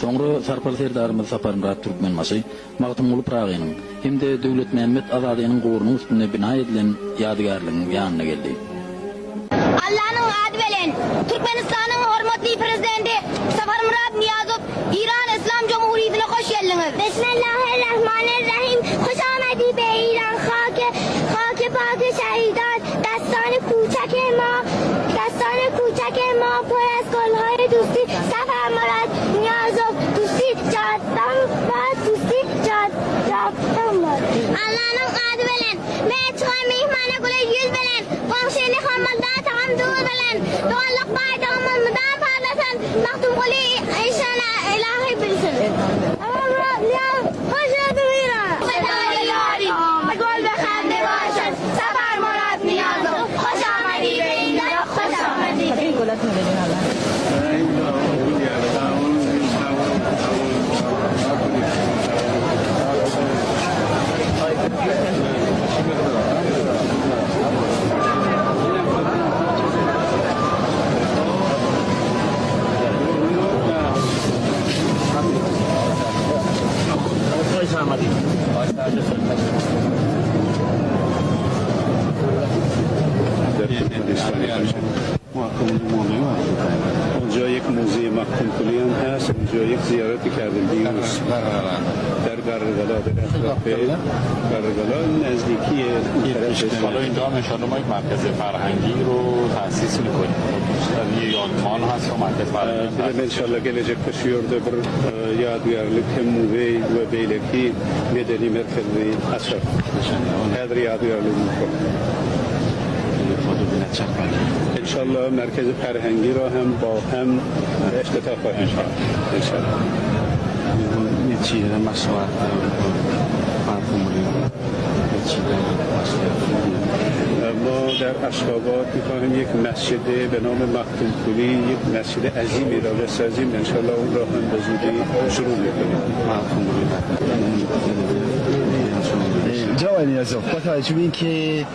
Soňra Sarpar serdarymyz Sapar Murat Türkmenbaşy Magtymguly Pragynyň hem-de Döwlet Mehmet Azadynyň gorunyň üstünde bina edilen ýadygarlygyň ýanyna geldi. Allah'ın adı bilen Türkmenistan'ın hormatly prezidenti Sapar Murat Niyazow İran İslam Cumhuriyeti'ne hoş geldiniz. Bismillahirrahmanirrahim. Hoş amedi be İran khake pak şahidan dastane کوچک ما پر از گل‌های دوستی سفر مراد نیازو دوستی جادم و دوستی جادم Allah'ın adı bilen ben çıkan mihmana güle yüz bilen komşuyla hormatlar tamam dur bilen doğallık bayrağımız müdafaa parlasın Magtymguly inşallah ilahi bilsin. Hoş geldin İran. Gol ve xandı başın Sapar Murat Niyazow hoş amedi be İran hoş amedi. اونجا یک موزه مگتومگولی هم هست، اونجا یک زیارتی کردیم دیروز در قرقلا در اطراف قرقلا نزدیکی حالا اینجا هم انشاءالله ما یک مرکز فرهنگی رو تأسیس میکنیم. یه یادمان هست و مرکز فرهنگی هست. انشاءالله gelecek kışıyorda bir yadigarlık hem muve ve beyleki medeni merkezi açar. Her yadigarlık انشالله مرکز فرهنگی را هم با هم افتتاح خواهیم کرد انشالله. یه چیه مشروعات ما در اشخابات می‌خواهیم یک مسجد به نام مگتومگولی یک مسجد عظیمی را بسازیم انشالله اون را هم به زودی شروع می‌کنیم. جوانی از با توجه به اینکه